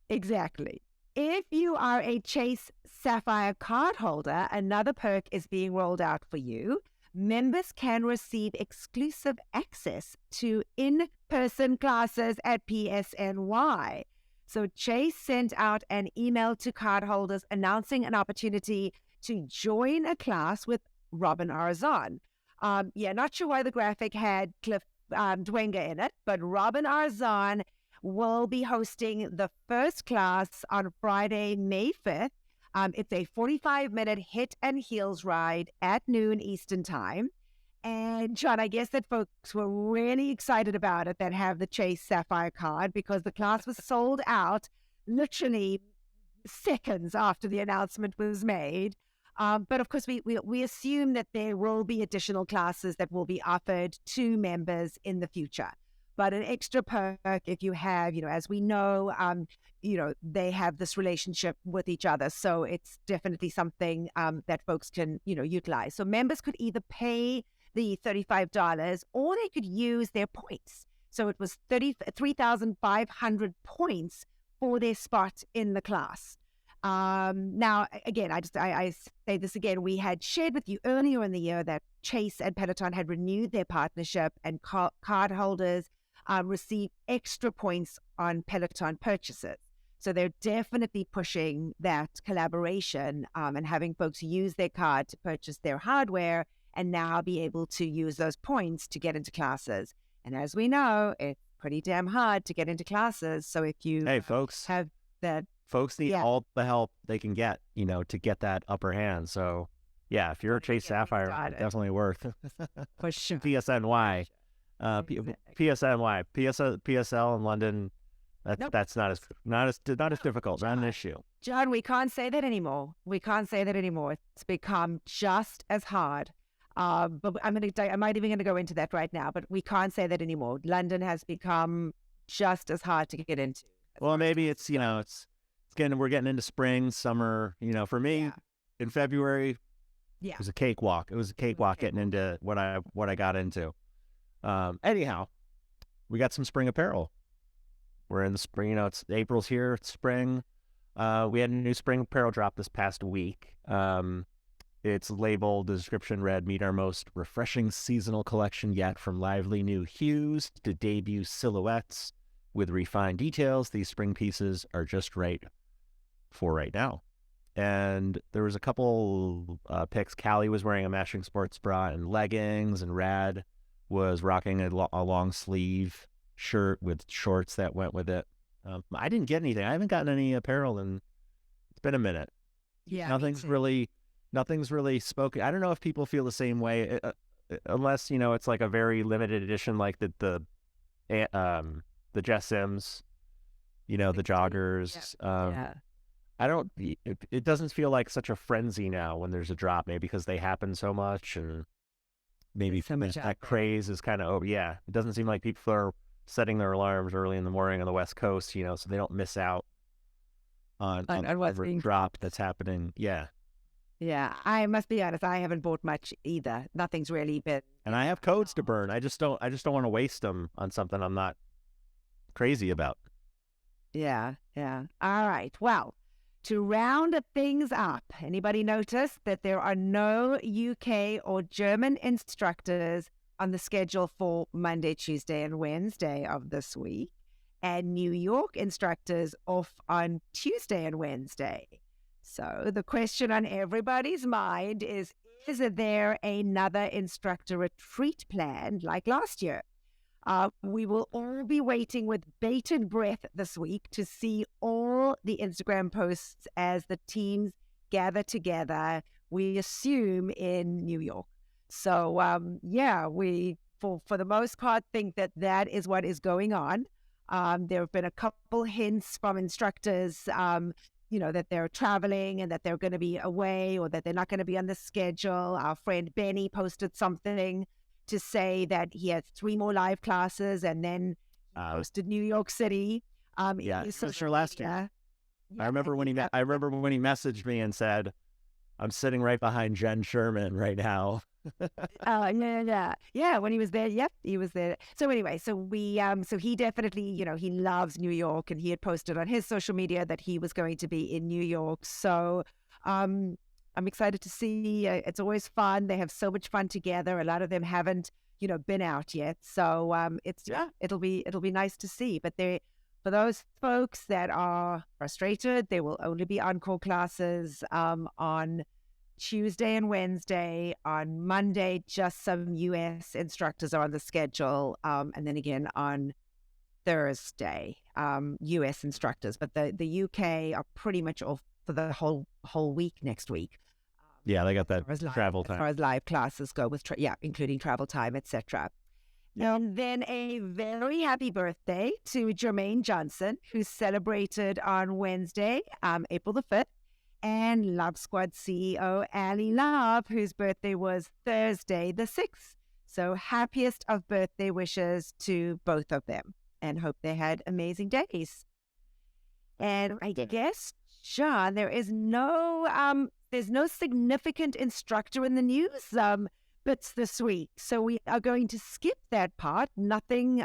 Exactly. If you are a Chase Sapphire card holder, another perk is being rolled out for you. Members can receive exclusive access to in-person classes at PSNY. So Chase sent out an email to cardholders announcing an opportunity to join a class with Robin Arzon. Not sure why the graphic had Cliff Dwenger in it, but Robin Arzon will be hosting the first class on Friday, May 5th. It's a 45-minute hit and heels ride at noon Eastern time. And John, I guess that folks were really excited about it that have the Chase Sapphire card, because the class was sold out literally seconds after the announcement was made. But of course, we assume that there will be additional classes that will be offered to members in the future. But an extra perk if you have, as we know, they have this relationship with each other. So it's definitely something that folks can, utilize. So members could either pay the $35 or they could use their points. So it was 3,500 points for their spot in the class. Now, again, I say this again, we had shared with you earlier in the year that Chase and Peloton had renewed their partnership, and card holders receive extra points on Peloton purchases. So they're definitely pushing that collaboration and having folks use their card to purchase their hardware and now be able to use those points to get into classes. And as we know, it's pretty damn hard to get into classes. So if you have that... Folks need all the help they can get, to get that upper hand. So, yeah, if you're a Chase Sapphire, definitely worth for sure. PSNY. PSL in London. That's not as difficult. Not an issue. John, we can't say that anymore. It's become just as hard. But I'm not even going to go into that right now. But we can't say that anymore. London has become just as hard to get into. Well, maybe it's we're getting into spring, summer. For me, in February, it was a cakewalk. It was a cakewalk getting into what I got into. Anyhow, we got some spring apparel. We're in the spring, it's April's here, it's spring. We had a new spring apparel drop this past week. It's labeled, the description read, meet our most refreshing seasonal collection yet. From lively new hues to debut silhouettes with refined details, these spring pieces are just right for right now. And there was a couple pics. Callie was wearing a matching sports bra and leggings, and Rad was rocking a long sleeve shirt with shorts that went with it. I didn't get anything. I haven't gotten any apparel, and it's been a minute. Yeah, nothing's really spoken. I don't know if people feel the same way, unless it's like a very limited edition, like the Jess Sims, the joggers. I don't. It doesn't feel like such a frenzy now when there's a drop, maybe because they happen so much, and maybe so much that craze is kind of over. Yeah, it doesn't seem like people are setting their alarms early in the morning on the West Coast, so they don't miss out on what's being drop that's happening. Yeah. Yeah, I must be honest, I haven't bought much either. Nothing's really been. And I have codes to burn. I just don't want to waste them on something I'm not crazy about. Yeah. All right. Well, to round things up, anybody notice that there are no UK or German instructors on the schedule for Monday, Tuesday, and Wednesday of this week, and New York instructors off on Tuesday and Wednesday? So the question on everybody's mind is there another instructor retreat planned like last year? We will all be waiting with bated breath this week to see all the Instagram posts as the teams gather together, we assume in New York. So, we, for the most part, think that is what is going on. There have been a couple hints from instructors, that they're traveling and that they're going to be away or that they're not going to be on the schedule. Our friend Benny posted something to say that he had 3 more live classes and then posted New York City. It was her last year. I remember when he messaged me and said, "I'm sitting right behind Jen Sherman right now." Yeah. When he was there, he was there. So anyway, so he definitely, he loves New York, and he had posted on his social media that he was going to be in New York. So, I'm excited to see. It's always fun. They have so much fun together. A lot of them haven't, been out yet. So, it'll be nice to see. But for those folks that are frustrated, there will only be encore classes on Tuesday and Wednesday. On Monday, just some U.S. instructors are on the schedule, and then again on Thursday, U.S. instructors. But the U.K. are pretty much off for the whole week next week. Yeah, they got that travel time. As far as live classes go, with including travel time, etc. And then a very happy birthday to Jermaine Johnson, who celebrated on Wednesday, April the 5th, and Love Squad CEO Ali Love, whose birthday was Thursday the 6th. So happiest of birthday wishes to both of them, and hope they had amazing days. And I guess, John, there's no significant instructor in the news bits this week. So we are going to skip that part. Nothing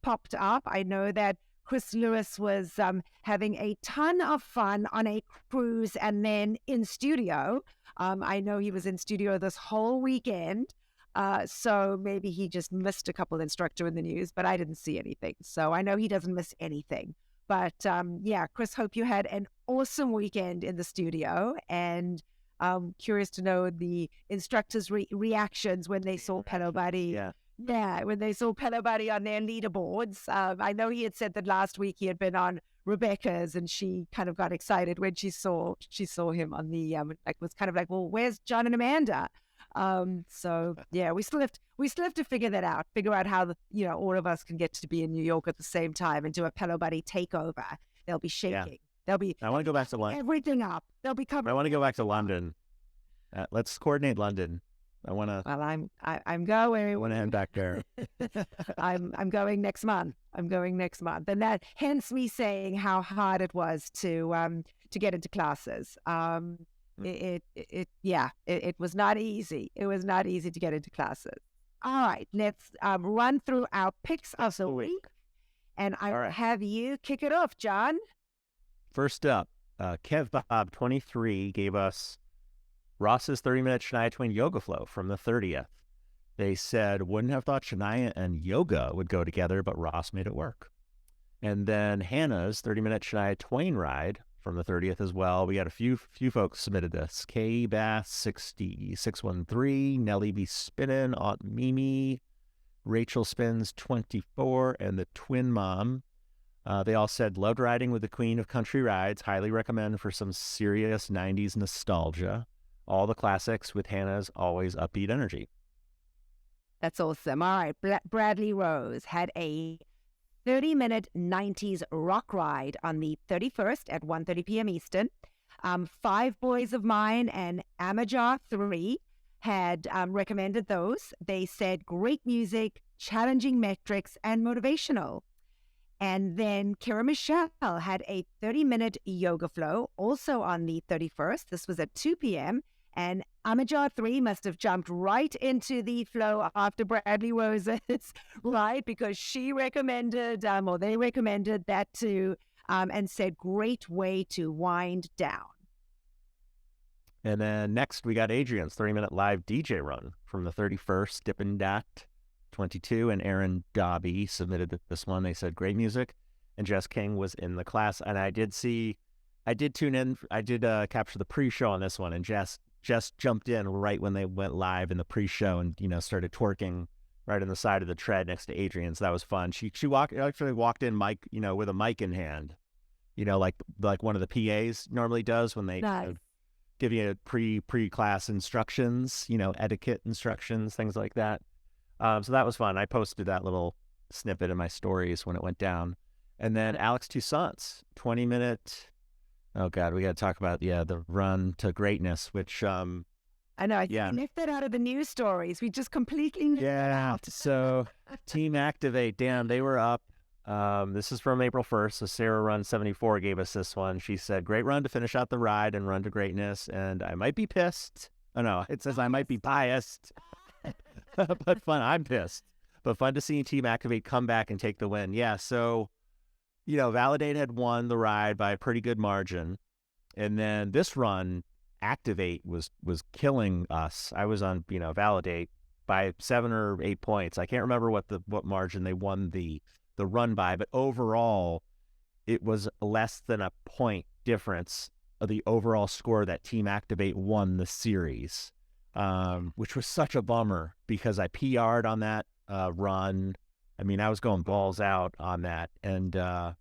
popped up. I know that Chris Lewis was having a ton of fun on a cruise and then in studio. I know he was in studio this whole weekend. So maybe he just missed a couple instructor in the news, but I didn't see anything. So I know he doesn't miss anything. But Chris, hope you had an awesome weekend in the studio, and curious to know the instructors' reactions when they saw Pelo Buddy. When they saw Pelo Buddy on their leaderboards. I know he had said that last week he had been on Rebecca's, and she kind of got excited when she saw him on the was kind of like, well, where's John and Amanda? We still have to figure that out. Figure out how all of us can get to be in New York at the same time and do a Pelo Buddy takeover. They'll be shaking. Yeah. They'll be. I want to go back to London. Everything up. They'll be covering. I want to go back to London. Let's coordinate London. I want to. Well, I'm going. I want to head back there. I'm going next month. And that hence me saying how hard it was to get into classes. It was not easy. It was not easy to get into classes. All right, let's run through our picks of the week, and I will have you kick it off, John. First up, Kev Bob 23 gave us Ross's 30-minute Shania Twain yoga flow from the 30th. They said, wouldn't have thought Shania and yoga would go together, but Ross made it work. And then Hannah's 30-minute Shania Twain ride from the 30th as well. We got a few folks submitted this. K Bass 6613, Nellie B Spinnin, Aunt Mimi, Rachel Spins 24, and the Twin Mom. They all said, loved riding with the Queen of Country Rides. Highly recommend for some serious 90s nostalgia. All the classics with Hannah's always upbeat energy. That's awesome. All right. Bradley Rose had a 30-minute 90s rock ride on the 31st at 1:30 p.m. Eastern. 5 Boys of Mine and Amajar 3 had recommended those. They said great music, challenging metrics, and motivational. And then Kira Michelle had a 30-minute yoga flow also on the 31st. This was at 2 p.m. And Amajar 3 must have jumped right into the flow after Bradley Rose's ride, because she recommended, or they recommended that too, and said great way to wind down. And then next we got Adrian's 30-minute live DJ run from the 31st, Dippin' Dat 22, and Aaron Dobby submitted this one. They said great music, and Jess King was in the class. And I did tune in. I did capture the pre-show on this one, and Jess jumped in right when they went live in the pre-show and, started twerking right on the side of the tread next to Adrian. So that was fun. She actually walked in with a mic in hand, like one of the PAs normally does when they giving you pre-class instructions, you know, etiquette instructions, things like that. So that was fun. I posted that little snippet in my stories when it went down. And then Alex Toussaint's 20-minute, oh God, we got to talk about, the run to greatness, which, I know, I left that out of the news stories. We just completely left that out. So Team Activate, damn, they were up. This is from April 1st. So Sarah Run 74 gave us this one. She said, great run to finish out the ride and run to greatness. And I might be pissed. Oh, no, it says I might be biased. But fun. I'm pissed. But fun to see Team Activate come back and take the win. Yeah, so, you know, Validate had won the ride by a pretty good margin. And then this run, Activate was killing us. I was on, you know, Validate by 7 or 8 points. I can't remember what margin they won the run by, but overall, it was less than a point difference of the overall score that Team Activate won the series, which was such a bummer because I PR'd on that run. I mean, I was going balls out on that, and I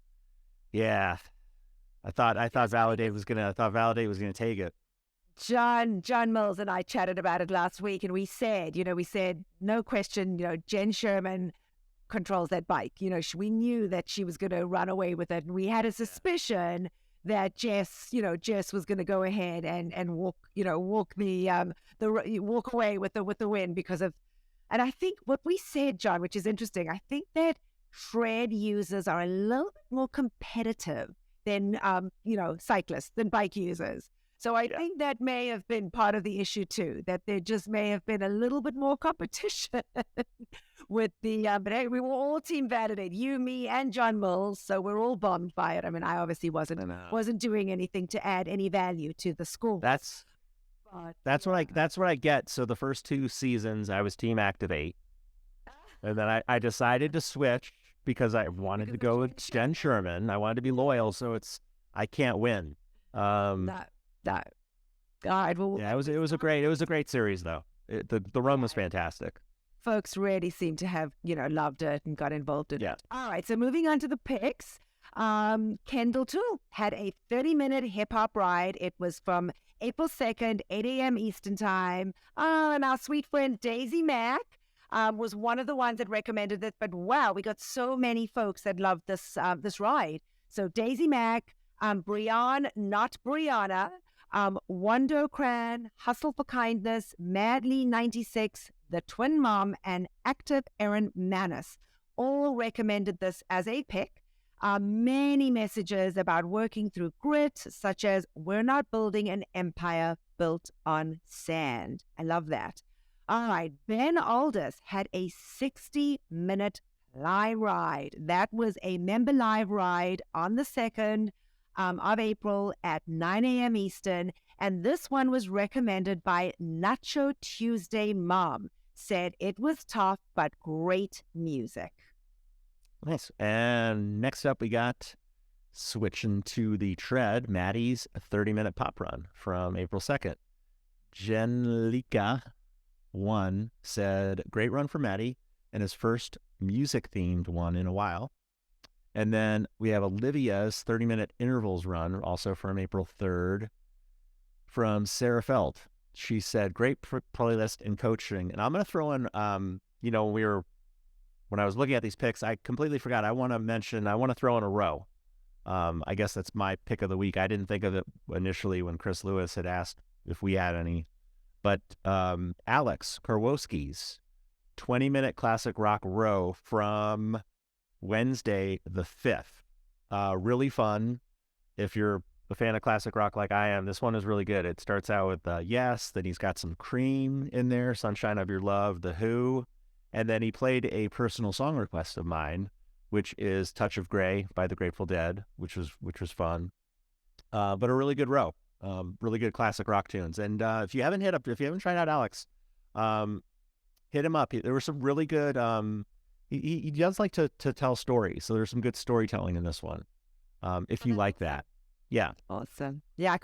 thought Validate was gonna take it. John Mills and I chatted about it last week, and we said, no question, Jen Sherman controls that bike. We knew that she was going to run away with it, and we had a suspicion that Jess was going to go ahead and walk away with the win because of. And I think what we said, John, which is interesting, I think that tread users are a little bit more competitive than cyclists, than bike users. So I think that may have been part of the issue too, that there just may have been a little bit more competition with the, but hey, we were all Team Validate, you, me, and Jon Mills, so we're all bummed by it. I mean, I obviously wasn't doing anything to add any value to the score. That's what I get. So the first 2 seasons, I was Team Activate, and then I decided to switch because I wanted to go with Jen Sherman. I wanted to be loyal, so I can't win. God, well, yeah, it was a great series though. The run was fantastic. Folks really seem to have loved it and got involved in it. All right, so moving on to the picks. Kendall too had a 30-minute hip hop ride. It was from April 2nd, 8 a.m. Eastern time. And our sweet friend Daisy Mack was one of the ones that recommended it. But wow, we got so many folks that loved this ride. So Daisy Mack, Brianne, not Brianna, Wando Cran, Hustle for Kindness, Madly 96, The Twin Mom, and Active Erin Manis all recommended this as a pick. Many messages about working through grit, such as, we're not building an empire built on sand. I love that. All right, Ben Aldis had a 60-minute live ride. That was a member live ride on the 2nd of April at 9 a.m. Eastern. And this one was recommended by Nacho Tuesday Mom. Said it was tough, but great music. Nice. And next up, we got switching to the tread, Maddie's 30-minute pop run from April 2nd. Jenlika 1 said, great run for Maddie and his first music-themed one in a while. And then we have Olivia's 30-minute intervals run, also from April 3rd, from Sarah Feld. She said, great playlist and coaching. And I'm going to throw in, when I was looking at these picks, I completely forgot. I want to throw in a row. I guess that's my pick of the week. I didn't think of it initially when Chris Lewis had asked if we had any. But Alex Karwoski's 20-minute classic rock row from Wednesday the 5th. Really fun. If you're a fan of classic rock like I am, this one is really good. It starts out with Yes, then he's got some Cream in there, Sunshine of Your Love, The Who, and then he played a personal song request of mine, which is Touch of Grey by the Grateful Dead, which was fun. But a really good row. Really good classic rock tunes. And if you haven't tried out Alex, hit him up. There were some really good he does like to tell stories, so there's some good storytelling in this one. If you like that. Yeah. Awesome. Yeah, I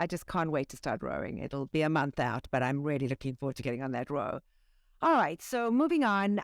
just can't wait to start rowing. It'll be a month out, but I'm really looking forward to getting on that row. All right, so moving on.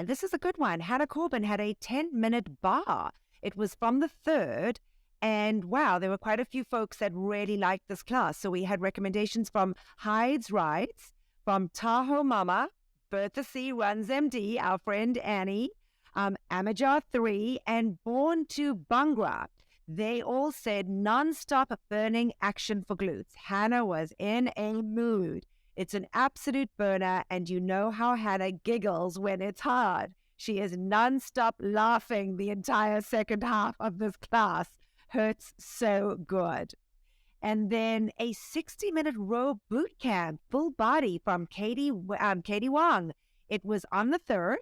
This is a good one. Hannah Corbin had a 10-minute bar. It was from the 3rd And wow, there were quite a few folks that really liked this class. So we had recommendations from Hides Rides, from Tahoe Mama, Bertha C. Runs MD, our friend Annie, Amajar 3, and Born to Bhangra. They all said nonstop burning action for glutes. Hannah was in a mood. It's an absolute burner, and you know how Hannah giggles when it's hard. She is nonstop laughing the entire second half of this class. Hurts so good. And then a 60-minute row boot camp, full body from Katie Wang. It was on the 3rd.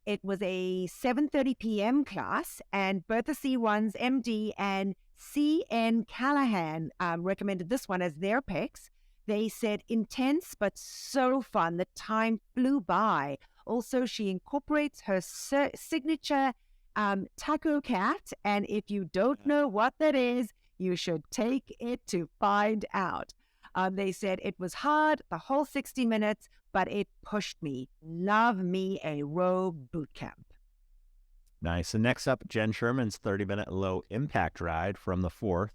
It was a 7:30 p.m. class, and Bertha C. Runs MD and C.N. Callahan recommended this one as their picks. They said intense but so fun. The time flew by. Also, she incorporates her signature taco cat, and if you don't know what that is, you should take it to find out. They said it was hard, the whole 60 minutes, but it pushed me. Love me a row boot camp. Nice. And next up, Jen Sherman's 30-minute low impact ride from the 4th.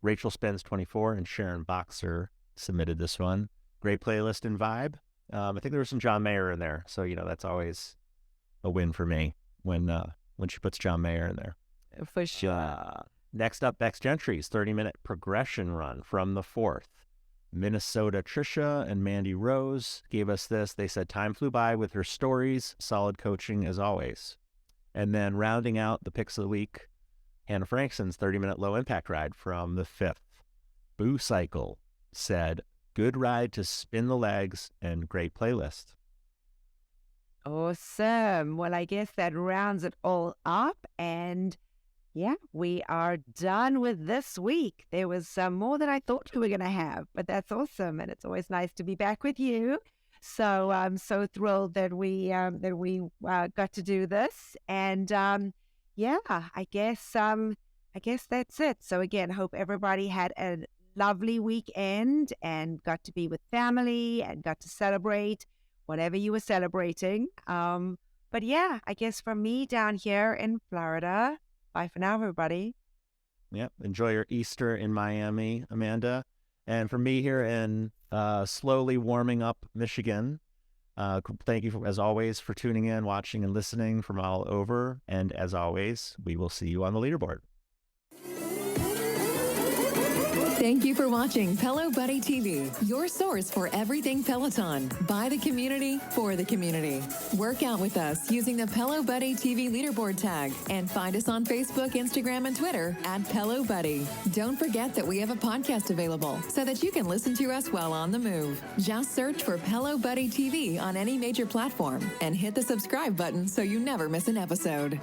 Rachel Spence 24 and Sharon Boxer submitted this one. Great playlist and vibe. I think there was some John Mayer in there, so that's always a win for me when she puts John Mayer in there. For sure. Next up, Bex Gentry's 30-minute progression run from the 4th. Minnesota Trisha and Mandy Rose gave us this. They said time flew by with her stories, solid coaching as always. And then rounding out the picks of the week, Hannah Frankson's 30-minute low impact ride from the 5th. Boo Cycle said, good ride to spin the legs and great playlist. Awesome. Well, I guess that rounds it all up. And yeah, we are done with this week. There was more than I thought we were going to have, but that's awesome. And it's always nice to be back with you. So I'm so thrilled that we got to do this. And yeah, I guess that's it. So again, hope everybody had a lovely weekend and got to be with family and got to celebrate whatever you were celebrating. But yeah, I guess from me down here in Florida, bye for now, everybody. Yep. Enjoy your Easter in Miami, Amanda. And for me here in slowly warming up Michigan, thank you, as always, for tuning in, watching, and listening from all over. And as always, we will see you on the leaderboard. Thank you for watching Pelo Buddy TV, your source for everything Peloton, by the community, for the community. Work out with us using the Pelo Buddy TV leaderboard tag, and find us on Facebook, Instagram, and Twitter at Pelo Buddy. Don't forget that we have a podcast available so that you can listen to us while on the move. Just search for Pelo Buddy TV on any major platform and hit the subscribe button so you never miss an episode.